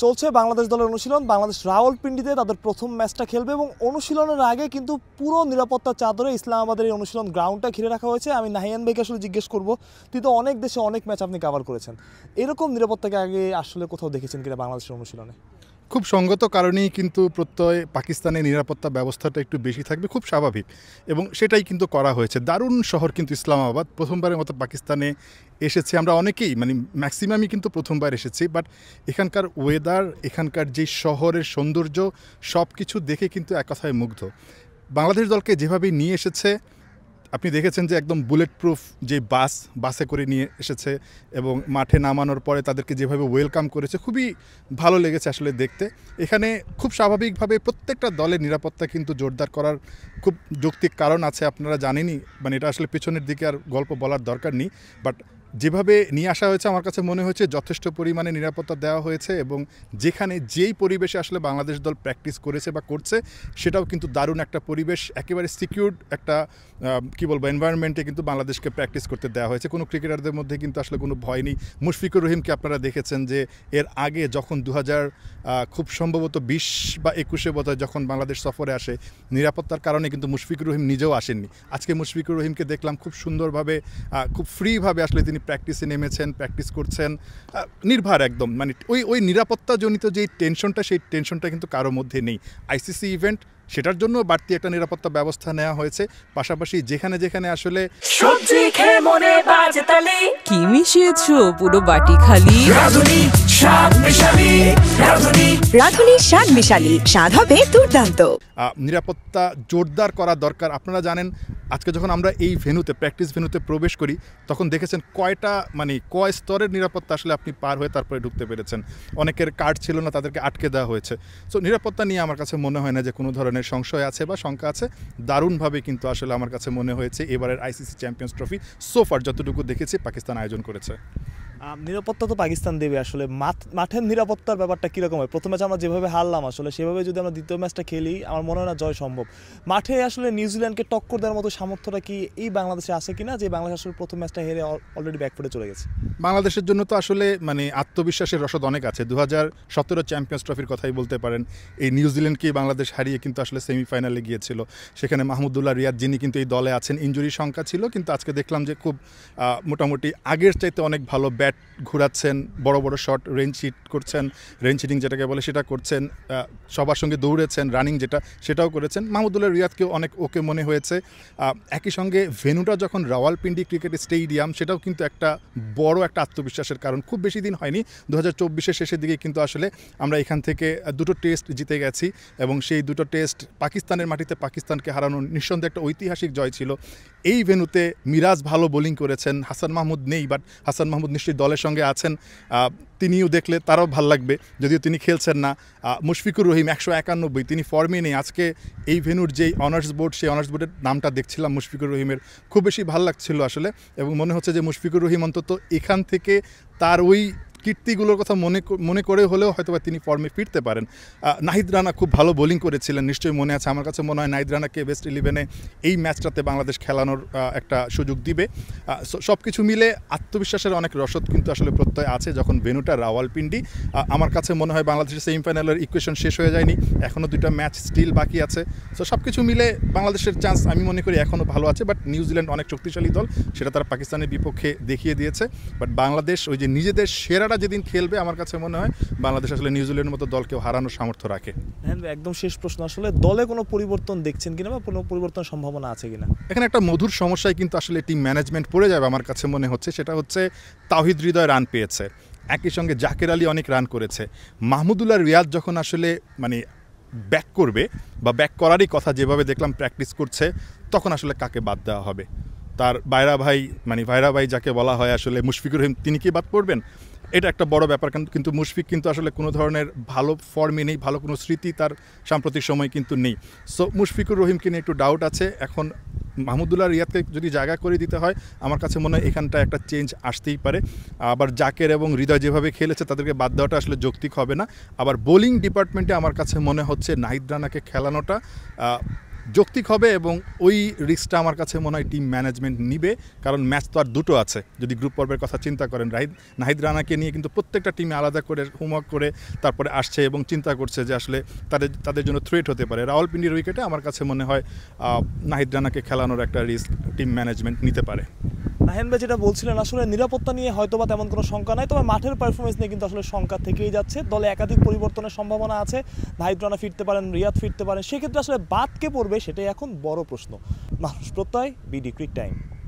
চলছে বাংলাদেশ দলের অনুশীলন। বাংলাদেশ রাওয়ালপিন্ডিতে তাদের প্রথম ম্যাচটা খেলবে এবং অনুশীলনের আগে কিন্তু পুরো নিরাপত্তার চাদরে ইসলামাবাদের এই অনুশীলন গ্রাউন্ডটা ঘিরে রাখা হয়েছে। আমি নাহিয়ান ভাইকে আসলে জিজ্ঞেস করবো, তুই তো অনেক দেশে অনেক ম্যাচ আপনি কভার করেছেন, এরকম নিরাপত্তাকে আগে আসলে কোথাও দেখেছেন কিনা বাংলাদেশের অনুশীলনে? খুব সঙ্গত কারণেই কিন্তু প্রত্যয় পাকিস্তানের নিরাপত্তা ব্যবস্থাটা একটু বেশি থাকবে, খুব স্বাভাবিক, এবং সেটাই কিন্তু করা হয়েছে। দারুণ শহর কিন্তু ইসলামাবাদ, প্রথমবারের মতো পাকিস্তানে এসেছি আমরা অনেকেই, মানে ম্যাক্সিমামই কিন্তু প্রথমবার এসেছি। বাট এখানকার ওয়েদার, এখানকার যে শহরের সৌন্দর্য, সব কিছু দেখে কিন্তু এক কথায় মুগ্ধ। বাংলাদেশ দলকে যেভাবে নিয়ে এসেছে আপনি দেখেছেন যে একদম বুলেট প্রুফ যে বাসে করে নিয়ে এসেছে এবং মাঠে নামানোর পরে তাদেরকে যেভাবে ওয়েলকাম করেছে, খুবই ভালো লেগেছে আসলে দেখতে। এখানে খুব স্বাভাবিকভাবে প্রত্যেকটা দলের নিরাপত্তা কিন্তু জোরদার করার খুব যৌক্তিক কারণ আছে, আপনারা জানেনই, মানে এটা আসলে পেছনের দিকে আর গল্প বলার দরকার নেই। বাট যেভাবে নিয়ে আসা হয়েছে আমার কাছে মনে হয়েছে যথেষ্ট পরিমাণে নিরাপত্তা দেওয়া হয়েছে, এবং যেখানে যেই পরিবেশে আসলে বাংলাদেশ দল প্র্যাকটিস করেছে বা করছে সেটাও কিন্তু দারুণ একটা পরিবেশ, একেবারে সিকিউরড একটা কী বলবো এনভায়রনমেন্টে কিন্তু বাংলাদেশকে প্র্যাকটিস করতে দেওয়া হয়েছে। কোনো ক্রিকেটারদের মধ্যে কিন্তু আসলে কোনো ভয় নেই। মুশফিকুর রহিমকে আপনারা দেখেছেন যে এর আগে যখন 2000 খুব সম্ভবত 20 বা 21-এ বোধহয় যখন বাংলাদেশ সফরে আসে, নিরাপত্তার কারণে কিন্তু মুশফিকুর রহিম নিজেও আসেননি। আজকে মুশফিকুর রহিমকে দেখলাম খুব সুন্দরভাবে, খুব ফ্রিভাবে আসলে তিনি প্র্যাকটিসে নেমেছেন, প্র্যাকটিস করছেন নির্ভর একদম, মানে ওই নিরাপত্তাজনিত যেই টেনশনটা, সেই টেনশনটা কিন্তু কারো মধ্যে নেই। আইসিসি ইভেন্ট, সেটার জন্য বাড়তি একটা নিরাপত্তা ব্যবস্থা নেওয়া হয়েছে। পাশাপাশি যেখানে যেখানে আসলে সবজি খেয়ে মনে বাজে তালি, কি মিশিয়েছো পুরো বাটি খালি, রাঁধুনি শাক মিশালি, রাঁধুনি শাক মিশালি, স্বাদ হবে দুর্দান্ত। নিরাপত্তা জোরদার করা দরকার। আপনারা জানেন আজকে যখন আমরা এই ভেন্যুতে, প্র্যাকটিস ভেন্যুতে প্রবেশ করি, তখন দেখেছেন কয় স্তরের নিরাপত্তা আসলে আপনি পার হয়ে তারপরে ঢুকতে পেরেছেন। অনেকের কার্ড ছিল না, তাদেরকে আটকে দেওয়া হয়েছে। সো নিরাপত্তা নিয়ে আমার কাছে মনে হয় না যে কোনো ধরনের সংশয় আছে বা শঙ্কা আছে। দারুণভাবে কিন্তু আসলে আমার কাছে মনে হয়েছে এবারের আইসিসি চ্যাম্পিয়ন্স ট্রফি সোফার যতটুকু দেখেছি পাকিস্তান আয়োজন করেছে। নিরাপত্তা তো পাকিস্তান দেবে, আসলে মাঠের নিরাপত্তার ব্যাপারটা কীরকম হয়? প্রথম ম্যাচ আমরা যেভাবে হারলাম, আসলে সেভাবে যদি আমরা দ্বিতীয় ম্যাচটা খেলি, আমার মনে হয় না জয় সম্ভব। মাঠে আসলে নিউজিল্যান্ডকে টক্কর দেওয়ার মতো সামর্থ্যটা কি এই বাংলাদেশে আছে কিনা, যে বাংলাদেশ আসলে প্রথম ম্যাচটা হেরে অলরেডি ব্যাকফুটে চলে গেছে? বাংলাদেশের জন্য তো আসলে মানে আত্মবিশ্বাসের রসদ অনেক আছে। 2017 চ্যাম্পিয়ন্স ট্রফির কথাই বলতে পারেন। এই নিউজিল্যান্ডকেই বাংলাদেশ হারিয়ে কিন্তু আসলে সেমিফাইনালে গিয়েছিল। সেখানে মাহমুদুল্লাহ রিয়াদ, যিনি কিন্তু এই দলে আছেন, ইনজুরির সংখ্যা ছিল, কিন্তু আজকে দেখলাম যে খুব মোটামুটি আগের চাইতে অনেক ভালো ব্যাট ঘুরাচ্ছেন, বড় বড় শট, রেঞ্জ হিটিং যেটাকে বলে সেটা করছেন, সবার সঙ্গে দৌড়েছেন, রানিং সেটাও করেছেন। মাহমুদুল্লাহ রিয়াদকেও অনেক ওকে মনে হয়েছে। একই সঙ্গে ভেন্যুটা যখন রাওয়ালপিন্ডি ক্রিকেট স্টেডিয়াম, সেটাও কিন্তু একটা বড় একটা আত্মবিশ্বাসের কারণ। খুব বেশি দিন হয়নি, 2024-এর শেষের দিকে কিন্তু আসলে আমরা এখান থেকে 2টো টেস্ট জিতে গেছি, এবং সেই 2টো টেস্ট পাকিস্তানের মাটিতে পাকিস্তানকে হারানো নিঃসন্দেহে একটা ঐতিহাসিক জয় ছিল। এই ভেন্যুতে মিরাজ ভালো বোলিং করেছেন, হাসান মাহমুদ নেই, বাট হাসান মাহমুদ নিশ্চয়ই দলের সঙ্গে আছেন, তিনিও দেখলে তারাও ভাল লাগবে, যদিও তিনি খেলছেন না। মুশফিকুর রহিম 191, তিনি ফর্মে নেই। আজকে এই ভেন্যুর যেই অনার্স বোর্ড, সেই অনার্স বোর্ডের নামটা দেখছিলাম মুশফিকুর রহিমের, খুব বেশি ভাল লাগছিল আসলে, এবং মনে হচ্ছে যে মুশফিকুর রহিম অন্তত এখান থেকে তার ওই কীর্তিগুলোর কথা মনে করে হলেও হয়তো বা তিনি ফর্মে ফিরতে পারেন। নাহিদ রানা খুব ভালো বোলিং করেছিলেন, নিশ্চয়ই মনে আছে। আমার কাছে মনে হয় নাহিদ রানাকে বেস্ট 11-এ এই ম্যাচটাতে বাংলাদেশ খেলানোর একটা সুযোগ দিবে। সব কিছু মিলে আত্মবিশ্বাসের অনেক রসদ কিন্তু আসলে প্রত্যয় আছে যখন ভেন্যুটা রাওয়ালপিন্ডি। আমার কাছে মনে হয় বাংলাদেশের সেমিফাইনালের ইকুয়েশন শেষ হয়ে যায়নি, এখনও 2টা ম্যাচ স্টিল বাকি আছে। সো সব কিছু মিলে বাংলাদেশের চান্স আমি মনে করি এখনও ভালো আছে। বাট নিউজিল্যান্ড অনেক শক্তিশালী দল, সেটা তারা পাকিস্তানের বিপক্ষে দেখিয়ে দিয়েছে। বাট বাংলাদেশ ওই যে নিজেদের সেরাটা যেদিন খেলবে, আমার কাছে মনে হয় বাংলাদেশ আসলে নিউজিল্যান্ডের মতো দলকেও হারানোর সামর্থ্য রাখে। হ্যাঁ, একদম শেষ প্রশ্ন, আসলে দলে কোনো পরিবর্তন দেখছেন কিনা বা কোনো পরিবর্তনের সম্ভাবনা আছে কিনা? এখানে একটা মধুর সমস্যায় কিন্তু আসলে টিম ম্যানেজমেন্ট পড়ে যাবে আমার কাছে মনে হচ্ছে। সেটা হচ্ছে তাওহিদ হৃদয় রান পেয়েছে, একই সঙ্গে জাকের আলী অনেক রান করেছে। মাহমুদুল্লাহ রিয়াদ যখন আসলে মানে ব্যাক করবে বা ব্যাক করারই কথা, যেভাবে দেখলাম প্র্যাকটিস করছে, তখন আসলে কাকে বাদ দেওয়া হবে? তার ভাইরা ভাই যাকে বলা হয় আসলে মুশফিকুর রহিম, তিনি কি বাদ পড়বেন? এটা একটা বড় ব্যাপার। কিন্তু মুশফিক কিন্তু আসলে কোনো ধরনের ভালো ফর্মে নেই, ভালো কোনো স্মৃতি তার সাম্প্রতিক সময় কিন্তু নেই। সো মুশফিকুর রহিমকে নিয়ে একটু ডাউট আছে। এখন মাহমুদুল্লাহ রিয়াদকে যদি জায়গা করে দিতে হয়, আমার কাছে মনে হয় এখানটা একটা চেঞ্জ আসতেই পারে। আবার জাকের এবং হৃদয় যেভাবে খেলেছে, তাদেরকে বাদ দেওয়াটা আসলে যৌক্তিক হবে না। আবার বোলিং ডিপার্টমেন্টে আমার কাছে মনে হচ্ছে নাহিদ রানাকে খেলানোটা যৌক্তিক হবে এবং ওই রিস্কটা আমার কাছে মনে হয় টিম ম্যানেজমেন্ট নিবে, কারণ ম্যাচ তো আর দুটো আছে। যদি গ্রুপ পর্বের কথা চিন্তা করেন, নাহিদ রানাকে নিয়ে কিন্তু প্রত্যেকটা টিমে আলাদা করে হোমওয়ার্ক করে তারপরে আসছে এবং চিন্তা করছে যে আসলে তাদের জন্য থ্রেট হতে পারে। রাওয়ালপিন্ডির উইকেটে আমার কাছে মনে হয় নাহিদ রানাকে খেলানোর একটা রিস্ক টিম ম্যানেজমেন্ট নিতে পারে। নাহিয়ান ভাই যেটা বলছিলেন, আসলে নিরাপত্তা নিয়ে হয়তো বা তেমন কোনো শঙ্কা নাই, তবে মাঠের পারফরমেন্স নিয়ে কিন্তু আসলে শঙ্কা থেকেই যাচ্ছে। দলে একাধিক পরিবর্তনের সম্ভাবনা আছে, নাহিদ রানা ফিরতে পারেন, রিয়াদ ফিরতে পারেন, সেক্ষেত্রে আসলে বাদ কে পড়বে সেটাই এখন বড় প্রশ্ন। মানুষ প্রত্যয়, বিডি ক্রিক টাইম।